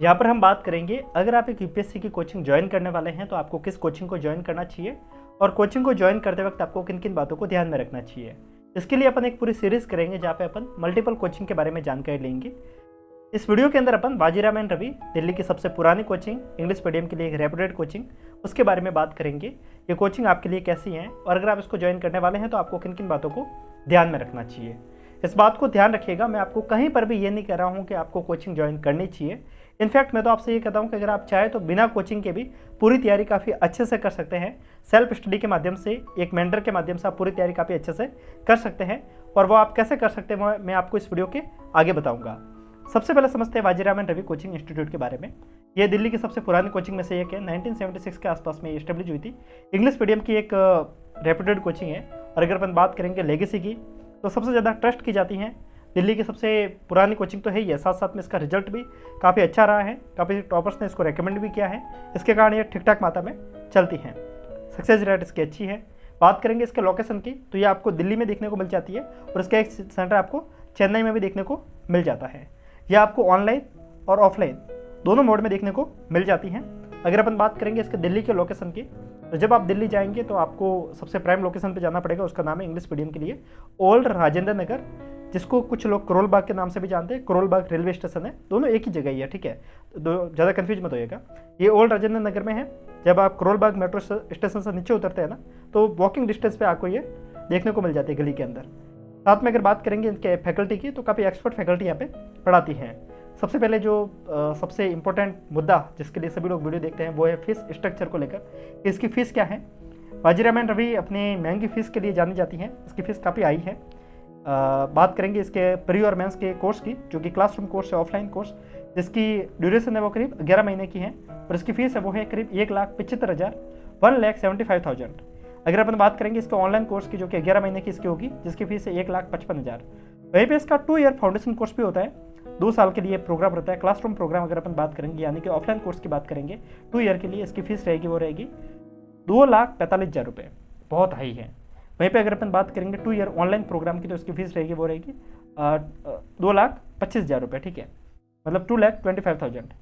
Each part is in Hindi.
यहाँ पर हम बात करेंगे अगर आप एक यूपीएससी की कोचिंग ज्वाइन करने वाले हैं तो आपको किस कोचिंग को ज्वाइन करना चाहिए और कोचिंग को ज्वाइन करते वक्त आपको किन किन बातों को ध्यान में रखना चाहिए। इसके लिए अपन एक पूरी सीरीज़ करेंगे जहाँ पे अपन मल्टीपल कोचिंग के बारे में जानकारी लेंगे। इस वीडियो के अंदर अपन बाजीराव एंड रवि, दिल्ली की सबसे पुरानी कोचिंग, इंग्लिश मीडियम के लिए एक रेपुटेड कोचिंग, उसके बारे में बात करेंगे। ये कोचिंग आपके लिए कैसी है और अगर आप इसको ज्वाइन करने वाले हैं तो आपको किन किन बातों को ध्यान में रखना चाहिए। इस बात को ध्यान रखिएगा, मैं आपको कहीं पर भी ये नहीं कह रहा हूँ कि आपको कोचिंग ज्वाइन करनी चाहिए। इनफैक्ट मैं तो आपसे ये कहता हूँ कि अगर आप चाहें तो बिना कोचिंग के भी पूरी तैयारी काफ़ी अच्छे से कर सकते हैं। सेल्फ स्टडी के माध्यम से, एक मेंटर के माध्यम से आप पूरी तैयारी काफ़ी अच्छे से कर सकते हैं। और वो आप कैसे कर सकते हैं मैं आपको इस वीडियो के आगे बताऊँगा। सबसे पहले समझते हैं Bajirao and Ravi coaching institute के बारे में। ये दिल्ली की सबसे पुरानी कोचिंग में से एक है। 1976 के आसपास में ये एस्टेब्लिश हुई थी। इंग्लिश मीडियम की एक रेपुटेड कोचिंग है। और अगर अपन बात करेंगे लेगेसी की तो सबसे ज़्यादा ट्रस्ट की जाती हैं। दिल्ली की सबसे पुरानी कोचिंग तो है ही है, साथ साथ में इसका रिजल्ट भी काफ़ी अच्छा रहा है। काफ़ी टॉपर्स ने इसको रेकमेंड भी किया है। इसके कारण ये ठीक ठाक मात्रा में चलती हैं। सक्सेस रेट इसकी अच्छी है। बात करेंगे इसके लोकेशन की तो ये आपको दिल्ली में देखने को मिल जाती है और इसका एक सेंटर आपको चेन्नई में भी देखने को मिल जाता है। यह आपको ऑनलाइन और ऑफलाइन दोनों मोड में देखने को मिल जाती हैं। अगर अपन बात करेंगे इसके दिल्ली के लोकेशन की तो जब आप दिल्ली जाएंगे तो आपको सबसे प्राइम लोकेशन पे जाना पड़ेगा। उसका नाम है इंग्लिश मीडियम के लिए ओल्ड राजेंद्र नगर, जिसको कुछ लोग करोल बाग के नाम से भी जानते हैं। करोल बाग रेलवे स्टेशन है, दोनों एक ही जगह ही है, ठीक है, तो ज़्यादा कन्फ्यूज मत होइएगा। ये ओल्ड राजेंद्र नगर में है। जब आप करोल बाग मेट्रो स्टेशन से नीचे उतरते हैं ना तो वॉकिंग डिस्टेंस पे आपको ये देखने को मिल जाती है गली के अंदर। साथ में अगर बात करेंगे इनके फैकल्टी की तो काफ़ी एक्सपर्ट फैकल्टी यहाँ पे पढ़ाती हैं। सबसे पहले जो सबसे इम्पोर्टेंट मुद्दा जिसके लिए सभी लोग वीडियो देखते हैं वो है फीस स्ट्रक्चर को लेकर। इसकी फ़ीस क्या है। बाजीराव एंड रवि अपनी महंगी फ़ीस के लिए जानी जाती हैं। इसकी फ़ीस काफ़ी हाई है। बात करेंगे इसके प्री और मेंस के कोर्स की, जो कि क्लासरूम कोर्स है, ऑफलाइन कोर्स, जिसकी ड्यूरेशन है वो करीब 11 महीने की है। और इसकी फ़ीस है वो है करीब 1,75,000, 1,75,000। अगर अपन बात करेंगे इसके ऑनलाइन कोर्स की जो कि 11 महीने की इसकी होगी, जिसकी फ़ीस है 1,55,000। वहीं पे इसका 2 ईयर फाउंडेशन कोर्स भी होता है। 2 साल के लिए प्रोग्राम रहता है। क्लासरूम प्रोग्राम अगर अपन बात करेंगे यानी कि ऑफलाइन कोर्स की बात करेंगे 2 ईयर के लिए इसकी फ़ीस रहेगी वो रहेगी 2,45,000 रुपये, बहुत हाई है। वहीं पे अगर अपन बात करेंगे 2 ईयर ऑनलाइन प्रोग्राम की तो इसकी फ़ीस रहेगी वो रहेगी 2,25,000 रुपये, ठीक है, मतलब 2,25,000।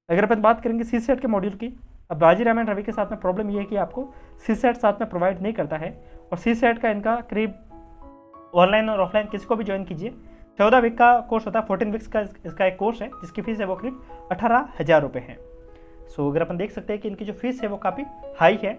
अगर अपन बात करेंगे सी सेट के मॉड्यूल की, अब बाजीराव एंड रवि के साथ में प्रॉब्लम ये है कि आपको सी सेट साथ में प्रोवाइड नहीं करता है। और सी सेट का इनका करीब ऑनलाइन और ऑफलाइन किसी को भी ज्वाइन कीजिए 14 वीक का कोर्स होता है। 14 वीक्स का इसका एक कोर्स है जिसकी फ़ीस है वो करीब 18,000 रुपये है। सो अगर अपन देख सकते हैं कि इनकी जो फीस है वो काफ़ी हाई है।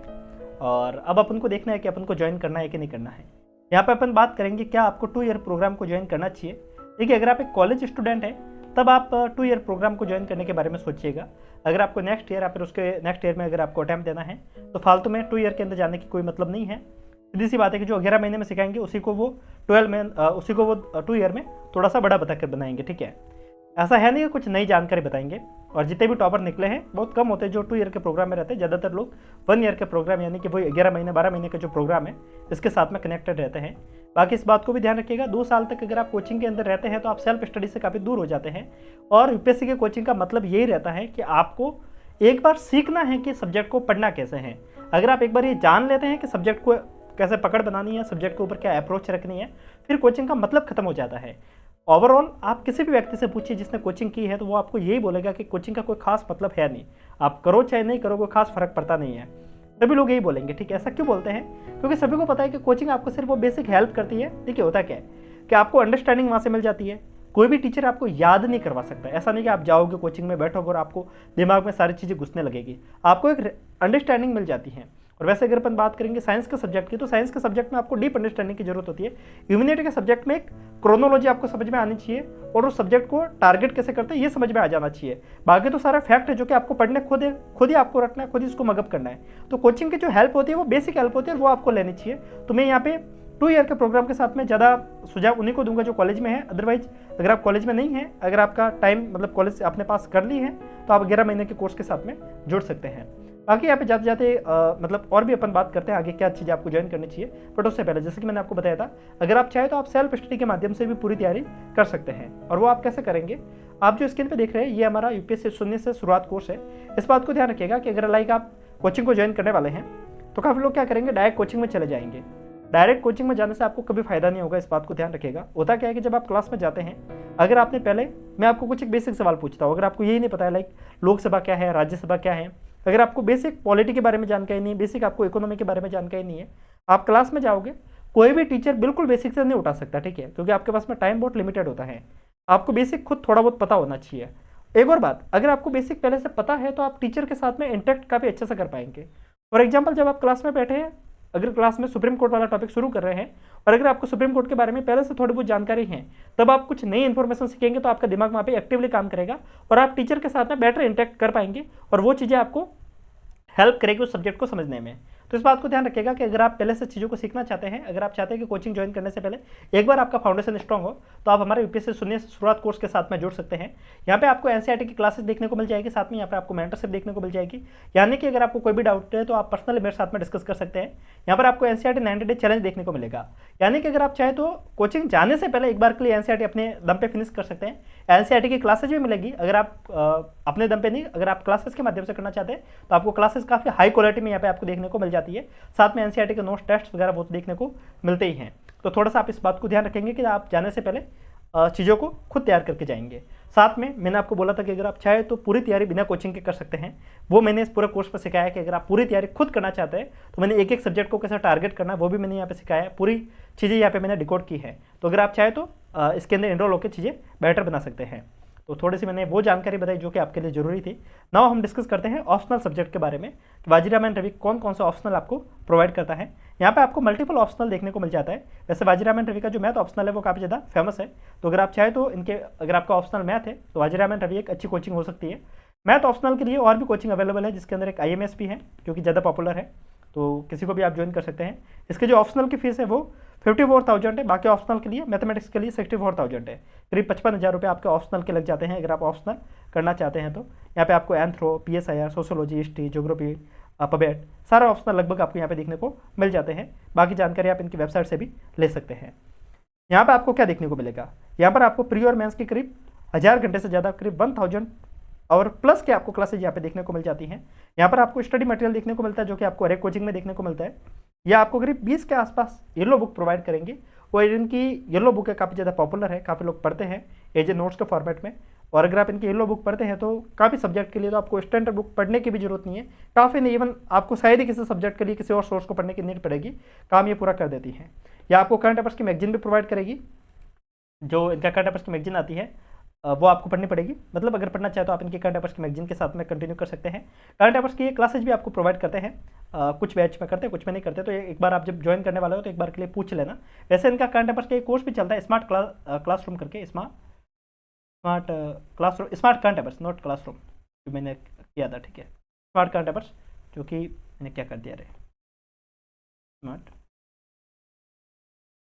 और अब अपन को देखना है कि अपन को ज्वाइन करना है कि नहीं करना है। यहाँ पे अपन बात करेंगे क्या आपको 2 ईयर प्रोग्राम को ज्वाइन करना चाहिए। देखिए, अगर आप एक कॉलेज स्टूडेंट हैं तब आप 2 ईयर प्रोग्राम को ज्वाइन करने के बारे में सोचिएगा। अगर आपको नेक्स्ट ईयर या फिर उसके नेक्स्ट ईयर में अगर आपको अटैम्प्ट देना है तो फालतू में 2 ईयर के अंदर जाने की कोई मतलब नहीं है। सीधी सी बात है कि जो 11 महीने में सिखाएंगे उसी को वो 2 ईयर में थोड़ा सा बड़ा बताकर बनाएंगे, ठीक है। ऐसा है नहीं कि कुछ नई जानकारी बताएंगे। और जितने भी टॉपर निकले हैं बहुत कम होते हैं जो 2 ईयर के प्रोग्राम में रहते हैं। ज़्यादातर लोग 1 ईयर के प्रोग्राम यानी कि वही 11 महीने 12 महीने का जो प्रोग्राम है इसके साथ में कनेक्टेड रहते हैं। बाकी इस बात को भी ध्यान रखिएगा, 2 साल तक अगर आप कोचिंग के अंदर रहते हैं तो आप सेल्फ स्टडी से काफ़ी दूर हो जाते हैं। और यूपीएससी के कोचिंग का मतलब यही रहता है कि आपको एक बार सीखना है कि सब्जेक्ट को पढ़ना कैसे है। अगर आप एक बार ये जान लेते हैं कि सब्जेक्ट को कैसे पकड़ बनानी है, सब्जेक्ट के ऊपर क्या अप्रोच रखनी है, फिर कोचिंग का मतलब खत्म हो जाता है। ओवरऑल आप किसी भी व्यक्ति से पूछिए जिसने कोचिंग की है तो वो आपको यही बोलेगा कि कोचिंग का कोई खास मतलब है नहीं, आप करो चाहे नहीं करो कोई खास फर्क पड़ता नहीं है। सभी लोग यही बोलेंगे, ठीक है। ऐसा क्यों बोलते हैं? क्योंकि सभी को पता है कि कोचिंग आपको सिर्फ वो बेसिक हेल्प करती है। देखिए, होता क्या है कि आपको अंडरस्टैंडिंग वहाँ से मिल जाती है। कोई भी टीचर आपको याद नहीं करवा सकता। ऐसा नहीं कि आप जाओगे कोचिंग में बैठोगे और आपको दिमाग में सारी चीज़ें घुसने लगेगी। आपको एक अंडरस्टैंडिंग मिल जाती है। और वैसे अगर अपन बात करेंगे साइंस के सब्जेक्ट की तो साइंस के सब्जेक्ट में आपको डीप अंडरस्टैंडिंग की जरूरत होती है। ह्यूमैनिटी के सब्जेक्ट में एक क्रोनोलॉजी आपको समझ में आनी चाहिए और उस सब्जेक्ट को टारगेट कैसे करते हैं ये समझ में आ जाना चाहिए। बाकी तो सारा फैक्ट है जो कि आपको पढ़ने खुद ही आपको रखना है, खुद ही इसको मगअप करना है। तो कोचिंग की जो हेल्प होती है वो बेसिक हेल्प होती है और वो आपको लेनी चाहिए। तो मैं यहाँ पे 2 ईयर के प्रोग्राम के साथ में ज़्यादा सुझाव उन्हीं को दूंगा जो कॉलेज में है। अदरवाइज अगर आप कॉलेज में नहीं है, अगर आपका टाइम मतलब कॉलेज अपने पास कर ली है तो आप 11 महीने के कोर्स के साथ में जुड़ सकते हैं। बाकी यहाँ पे जाते जाते मतलब और भी अपन बात करते हैं आगे क्या चीज़ आपको ज्वाइन करनी चाहिए। बट उससे पहले जैसे कि मैंने आपको बताया था, अगर आप चाहें तो आप सेल्फ स्टडी के माध्यम से भी पूरी तैयारी कर सकते हैं। और वो आप कैसे करेंगे, आप जो स्क्रीन पे देख रहे हैं ये हमारा यूपीएससी शून्य से शुरुआत कोर्स है। इस बात को ध्यान रखिएगा कि अगर लाइक आप कोचिंग को ज्वाइन करने वाले हैं तो काफ़ी लोग क्या करेंगे, डायरेक्ट कोचिंग में चले जाएंगे। डायरेक्ट कोचिंग में जाने से आपको कभी फायदा नहीं होगा, इस बात को ध्यान रखिएगा। होता क्या है कि जब आप क्लास में जाते हैं, अगर आपने पहले, मैं आपको कुछ एक बेसिक सवाल पूछता हूँ, अगर आपको यही नहीं पता है लाइक लोकसभा क्या है, राज्यसभा क्या है, अगर आपको बेसिक पॉलिटी के बारे में जानकारी नहीं है, बेसिक आपको इकोनॉमी के बारे में जानकारी नहीं है, आप क्लास में जाओगे, कोई भी टीचर बिल्कुल बेसिक से नहीं उठा सकता, ठीक है, क्योंकि आपके पास में टाइम बहुत लिमिटेड होता है। आपको बेसिक खुद थोड़ा बहुत पता होना चाहिए। एक और बात, अगर आपको बेसिक पहले से पता है तो आप टीचर के साथ में इंटरेक्ट काफ़ी अच्छे से कर पाएंगे। फॉर एग्जाम्पल, जब आप क्लास में बैठे हैं, अगर क्लास में सुप्रीम कोर्ट वाला टॉपिक शुरू कर रहे हैं और अगर आपको सुप्रीम कोर्ट के बारे में पहले से थोड़ी बहुत जानकारी है, तब आप कुछ नई इन्फॉर्मेशन सीखेंगे तो आपका दिमाग वहाँ पे एक्टिवली काम करेगा और आप टीचर के साथ में बेटर इंटरेक्ट कर पाएंगे और वो चीज़ें आपको हेल्प करेगी उस सब्जेक्ट को समझने में। तो इस बात को ध्यान रखिएगा कि अगर आप पहले से चीज़ों को सीखना चाहते हैं, अगर आप चाहते हैं कि कोचिंग ज्वाइन करने से पहले एक बार आपका फाउंडेशन स्ट्रॉन्ग हो, तो आप हमारे यूपीएससी शून्य से शुरुआत कोर्स के साथ में जुड़ सकते हैं। यहाँ पे आपको एनसीईआरटी की क्लासेस देखने को मिल जाएगी, साथ में यहाँ पे आपको मेंटरशिप देखने को मिल जाएगी। यानी कि अगर आपको कोई भी डाउट है तो आप पर्सनली मेरे साथ में डिस्कस कर सकते हैं। यहाँ पर आपको एनसीईआरटी 90 डे चैलेंज देखने को मिलेगा। यानी कि अगर आप चाहे तो कोचिंग जाने से पहले एक बार के लिए एनसीईआरटी अपने दम पे फिनिश कर सकते हैं। एनसीईआरटी की क्लासेज भी मिलेगी, अगर आप अपने दम पे नहीं, अगर आप क्लासेस के माध्यम से करना चाहते हैं तो आपको क्लासेस काफ़ी हाई क्वालिटी में यहाँ पे आपको देखने को मिल जाती है। साथ में एनसीईआरटी के नोट्स, टेस्ट वगैरह वो देखने को मिलते ही हैं। तो थोड़ा सा आप इस बात को ध्यान रखेंगे कि आप जाने से पहले चीज़ों को खुद तैयार करके जाएंगे। साथ में मैंने आपको बोला था कि अगर आप चाहे तो पूरी तैयारी बिना कोचिंग के कर सकते हैं। वो मैंने इस पूरे कोर्स पर सिखाया है कि अगर आप पूरी तैयारी खुद करना चाहते हैं तो मैंने एक एक सब्जेक्ट को कैसे टारगेट करना है वो भी मैंने यहाँ पे सिखाया है। पूरी चीज़ें यहाँ पे मैंने डिकोड की है। तो अगर आप चाहे तो इसके अंदर एनरोल होकर चीज़ें बेटर बना सकते हैं। तो थोड़ी सी मैंने वो जानकारी बताई जो कि आपके लिए ज़रूरी थी। नाउ हम डिस्कस करते हैं ऑप्शनल सब्जेक्ट के बारे में कि वाजीरामन रवि कौन कौन सा ऑप्शनल आपको प्रोवाइड करता है। यहाँ पे आपको मल्टीपल ऑप्शनल देखने को मिल जाता है। वैसे वाजीरामन रवि का जो मैथ ऑप्शनल है वो काफ़ी ज़्यादा फेमस है। तो अगर आप चाहे तो इनके, अगर आपका ऑप्शनल मैथ है तो वाजीरामन रवि एक अच्छी कोचिंग हो सकती है। मैथ ऑप्शनल के लिए और भी कोचिंग अवेलेबल है, जिसके अंदर एक IMS भी है जो कि ज़्यादा पॉपुलर है, तो किसी को भी आप ज्वाइन कर सकते हैं। इसके जो ऑप्शनल की फीस है वो 54,000 है। बाकी ऑप्शनल के लिए, मैथमेटिक्स के लिए 64,000 है। करीब 55,000 रुपये आपके ऑप्शनल के लग जाते हैं अगर आप ऑप्शनल करना चाहते हैं तो। यहाँ पे आपको anthro, PSIR, sociology, history, geography, पबेट, सारा ऑप्शनल लगभग आपको यहाँ पे देखने को मिल जाते हैं। बाकी जानकारी आप इनकी वेबसाइट से भी ले सकते हैं। यहाँ पर आपको क्या देखने को मिलेगा, यहाँ पर आपको प्री और मेंस की करीब 1000 घंटे से ज़्यादा, करीब 1000 और प्लस के आपको क्लासेज यहाँ पे देखने को मिल जाती हैं। यहाँ पर आपको स्टडी मटेरियल देखने को मिलता है जो कि आपको हर एक कोचिंग में देखने को मिलता है। यह आपको करीब 20 के आसपास येलो बुक प्रोवाइड करेंगे और इनकी येलो बुक है काफ़ी ज़्यादा पॉपुलर है, काफ़ी लोग पढ़ते हैं एज ए नोट्स के फॉर्मेट में। और अगर आप इनकी येलो बुक पढ़ते हैं तो काफ़ी सब्जेक्ट के लिए तो आपको स्टैंडर्ड बुक पढ़ने की भी जरूरत नहीं है, काफ़ी नहीं, इवन आपको शायद ही किसी सब्जेक्ट के लिए किसी और सोर्स को पढ़ने की नीड पड़ेगी, काम ये पूरा कर देती है। या आपको करंट अफेयर्स की मैगजीन भी प्रोवाइड करेगी, जो इनका करंट अफेयर्स की मैगजीन आती है वो आपको पढ़नी पड़ेगी। मतलब अगर पढ़ना चाहे तो आप इनके करंट अफेयर्स की मैगजीन के साथ में कंटिन्यू कर सकते हैं। करंट अफेयर्स की ये क्लासेज भी आपको प्रोवाइड करते हैं, कुछ बैच में करते हैं, कुछ में नहीं करते। तो एक बार आप जब ज्वाइन करने वाले हो तो एक बार के लिए पूछ लेना। वैसे इनका करंट अफेयर्स का एक कोर्स भी चलता है, स्मार्ट क्लासरूम करके, smart classroom, smart current affairs, not classroom, जो मैंने किया था, ठीक है, स्मार्ट करंट अफेयर्स, जो कि मैंने क्या कर दिया रे, स्मार्ट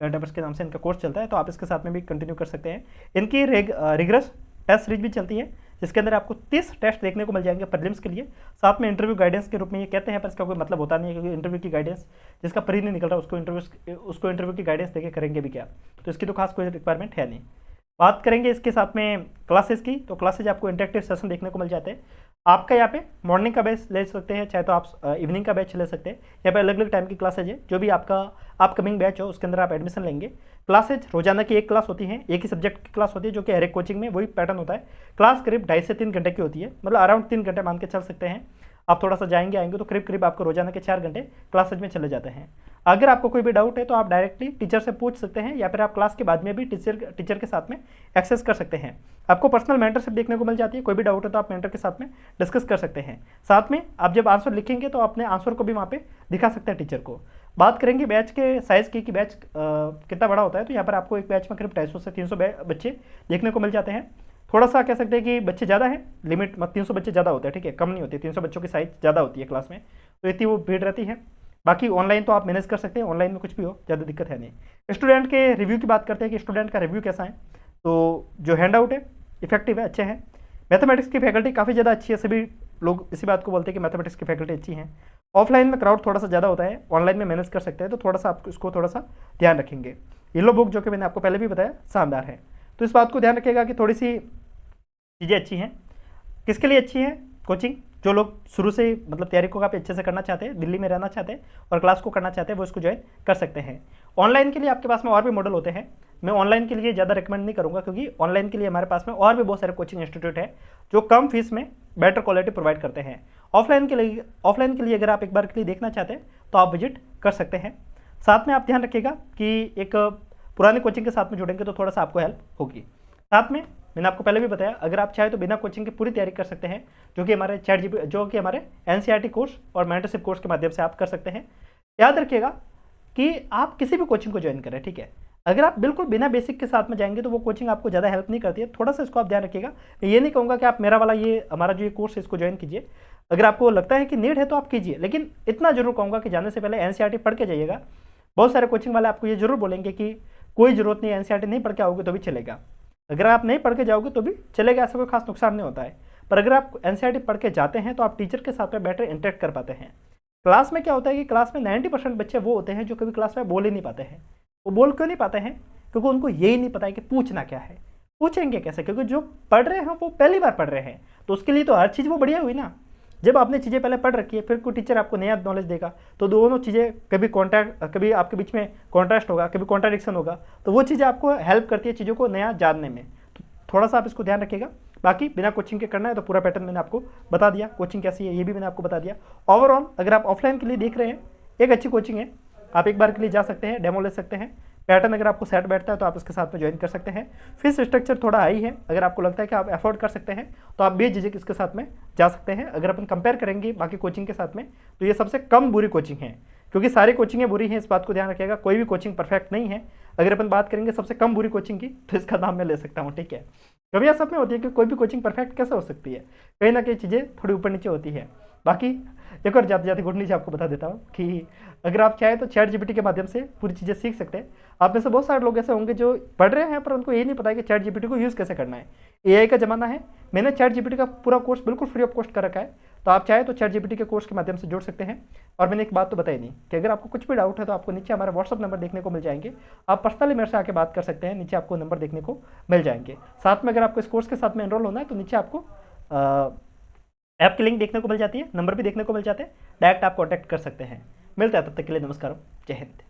करंट अफेयर्स के नाम से इनका कोर्स चलता है। तो आप इसके साथ में भी कंटिन्यू कर सकते हैं। इनकी रिगरस टेस्ट सीरीज भी चलती है, जिसके अंदर आपको 30 टेस्ट देखने को मिल जाएंगे प्रीलिम्स के लिए। साथ में इंटरव्यू गाइडेंस के रूप में ये कहते हैं, पर इसका कोई मतलब होता नहीं है, क्योंकि इंटरव्यू की गाइडेंस जिसका प्री नहीं निकल रहा उसको इंटरव्यू की गाइडेंस देके करेंगे भी क्या, तो इसकी तो खास कोई रिक्वायरमेंट है नहीं। बात करेंगे इसके साथ में क्लासेस की, तो क्लासेज आपको इंटरेक्टिव सेशन देखने को मिल जाते हैं। आपका यहाँ पे मॉर्निंग का बैच ले सकते हैं, चाहे तो आप इवनिंग का बैच ले सकते हैं। यहाँ पे अलग अलग टाइम की क्लासेज है, जो भी आपका अपकमिंग बैच हो उसके अंदर आप एडमिशन लेंगे। क्लासेज रोजाना की एक क्लास होती है, एक ही सब्जेक्ट की क्लास होती है, जो कि हर एक कोचिंग में वही पैटर्न होता है। क्लास करीब 2.5 से 3 घंटे की होती है, मतलब अराउंड 3 घंटे मान के चल सकते हैं। आप थोड़ा सा जाएंगे आएंगे तो करीब करीब आपको रोजाना के 4 घंटे क्लासेज में चले जाते हैं। अगर आपको कोई भी डाउट है तो आप डायरेक्टली टीचर से पूछ सकते हैं, या फिर आप क्लास के बाद में भी टीचर के साथ में एक्सेस कर सकते हैं। आपको पर्सनल मेंटरशिप देखने को मिल जाती है, कोई भी डाउट है तो आप मेंटर के साथ में डिस्कस कर सकते हैं। साथ में आप जब आंसर लिखेंगे तो अपने आंसर को भी वहाँ पे दिखा सकते हैं टीचर को। बात करेंगे बैच के साइज़ की, कि बैच कितना बड़ा होता है, तो यहाँ पर आपको एक बैच में करीब 250 से 300 बच्चे देखने को मिल जाते हैं। थोड़ा सा कह सकते हैं कि बच्चे ज़्यादा हैं, लिमिट 300 बच्चे ज़्यादा होते हैं, ठीक है, कम नहीं होती। 300 बच्चों की साइज ज़्यादा होती है क्लास में, तो इतनी वो भीड़ रहती है। बाकी ऑनलाइन तो आप मैनेज कर सकते हैं, ऑनलाइन में कुछ भी हो, ज़्यादा दिक्कत है नहीं। स्टूडेंट के रिव्यू की बात करते हैं कि स्टूडेंट का रिव्यू कैसा है, तो जो हैंड आउट है इफेक्टिव है, अच्छे हैं। मैथमेटिक्स की फैकल्टी काफ़ी ज़्यादा अच्छी है, सभी लोग इसी बात को बोलते हैं कि मैथमेटिक्स की फैकल्टी अच्छी है। ऑफलाइन में क्राउड थोड़ा सा ज़्यादा होता है, ऑनलाइन में मैनेज कर सकते हैं, तो थोड़ा सा आप इसको थोड़ा सा ध्यान रखेंगे। येलो बुक जो कि मैंने आपको पहले भी बताया शानदार है, तो इस बात को ध्यान रखिएगा कि थोड़ी सी चीज़ें अच्छी हैं। किसके लिए अच्छी है कोचिंग, जो लोग शुरू से मतलब तैयारी को काफ़ी अच्छे से करना चाहते हैं, दिल्ली में रहना चाहते हैं और क्लास को करना चाहते हैं, वो इसको ज्वाइन कर सकते हैं। ऑनलाइन के लिए आपके पास में और भी मॉडल होते हैं, मैं ऑनलाइन के लिए ज़्यादा रिकमेंड नहीं करूँगा, क्योंकि ऑनलाइन के लिए हमारे पास में और भी बहुत सारे कोचिंग इंस्टीट्यूट है जो कम फीस में बेटर क्वालिटी प्रोवाइड करते हैं। ऑफलाइन के लिए अगर आप एक बार के लिए देखना चाहते हैं तो आप विजिट कर सकते हैं। साथ में आप ध्यान रखिएगा कि एक पुराने कोचिंग के साथ में जुड़ेंगे तो थोड़ा सा आपको हेल्प होगी। साथ में मैंने आपको पहले भी बताया, अगर आप चाहे तो बिना कोचिंग के पूरी तैयारी कर सकते हैं, जो कि हमारे NCERT कोर्स और मेंटरशिप कोर्स के माध्यम से आप कर सकते हैं। याद रखिएगा कि आप किसी भी कोचिंग को ज्वाइन करें, ठीक है। अगर आप बिल्कुल बिना बेसिक के साथ में जाएंगे तो वो कोचिंग आपको ज़्यादा हेल्प नहीं करती है, थोड़ा सा इसको आप ध्यान रखिएगा। मैं ये नहीं कहूँगा कि आप मेरा वाला हमारा जो ये कोर्स है इसको ज्वाइन कीजिए, अगर आपको लगता है कि नीड है तो आप कीजिए, लेकिन इतना जरूर कहूँगा कि जाने से पहले NCERT पढ़ के जाइएगा। बहुत सारे कोचिंग वाले आपको ये जरूर बोलेंगे कि कोई ज़रूरत नहीं, NCERT नहीं पढ़ के आओगे तो भी चलेगा। अगर आप नहीं पढ़ के जाओगे तो भी चलेगा, ऐसा कोई खास नुकसान नहीं होता है। पर अगर आप NCERT पढ़ के जाते हैं तो आप टीचर के साथ में बेटर इंटरेक्ट कर पाते हैं। क्लास में क्या होता है कि क्लास में 90% बच्चे वो होते हैं जो कभी क्लास में बोल ही नहीं पाते हैं। वो बोल क्यों नहीं पाते हैं? क्योंकि उनको यही नहीं पता है कि पूछना क्या है, पूछेंगे कैसे, क्योंकि जो पढ़ रहे हैं वो पहली बार पढ़ रहे हैं, तो उसके लिए तो हर चीज़ वो बढ़िया हुई ना। जब आपने चीज़ें पहले पढ़ रखी है, फिर कोई टीचर आपको नया नॉलेज देगा तो दोनों चीज़ें कभी आपके बीच में कॉन्ट्रास्ट होगा, कभी कॉन्ट्राडिक्शन होगा, तो वो चीज़ें आपको हेल्प करती है चीज़ों को नया जानने में। तो थोड़ा सा आप इसको ध्यान रखिएगा। बाकी बिना कोचिंग के करना है तो पूरा पैटर्न मैंने आपको बता दिया, कोचिंग कैसी है ये भी मैंने आपको बता दिया। ओवरऑल अगर आप ऑफलाइन के लिए देख रहे हैं, एक अच्छी कोचिंग है, आप एक बार के लिए जा सकते हैं, डेमो ले सकते हैं। पैटर्न अगर आपको सेट बैठता है तो आप इसके साथ में ज्वाइन कर सकते हैं। फीस स्ट्रक्चर थोड़ा हाई है, अगर आपको लगता है कि आप अफोर्ड कर सकते हैं तो आप बेझिझक इसके साथ में जा सकते हैं। अगर अपन कंपेयर करेंगे बाकी कोचिंग के साथ में तो ये सबसे कम बुरी कोचिंग है, क्योंकि सारी कोचिंगें बुरी हैं, इस बात को ध्यान रखिएगा, कोई भी कोचिंग परफेक्ट नहीं है। अगर अपन बात करेंगे सबसे कम बुरी कोचिंग की तो इसका नाम मैं ले सकता हूँ, ठीक है। कभी ऐसा में होती है कि कोई भी कोचिंग परफेक्ट कैसे हो सकती है, कहीं ना कहीं चीज़ें थोड़ी ऊपर नीचे होती है। बाकी एक और जाते जाते गुड न्यूज़ आपको बता देता हूँ कि अगर आप चाहें तो ChatGPT के माध्यम से पूरी चीज़ें सीख सकते हैं। आप में से बहुत सारे लोग ऐसे होंगे जो पढ़ रहे हैं पर उनको ये नहीं पता है कि ChatGPT को यूज़ कैसे करना है। AI का ज़माना है, मैंने ChatGPT का पूरा कोर्स बिल्कुल फ्री ऑफ कॉस्ट कर रखा है, तो आप चाहें तो ChatGPT के कोर्स के माध्यम से जुड़ सकते हैं। और मैंने एक बात तो बताई नहीं कि अगर आपको कुछ भी डाउट है तो आपको नीचे हमारा व्हाट्सअप नंबर देखने को मिल जाएंगे, आप पर्सनली मेरे से आके बात कर सकते हैं, नीचे आपको नंबर देखने को मिल जाएंगे। साथ में अगर आपको इस कोर्स के साथ में एनरोल होना है तो नीचे आपको ऐप की लिंक देखने को मिल जाती है, नंबर भी देखने को मिल जाते हैं, डायरेक्ट आप कॉन्टैक्ट कर सकते हैं। मिलता है, तब तक के लिए नमस्कार, जय हिंद।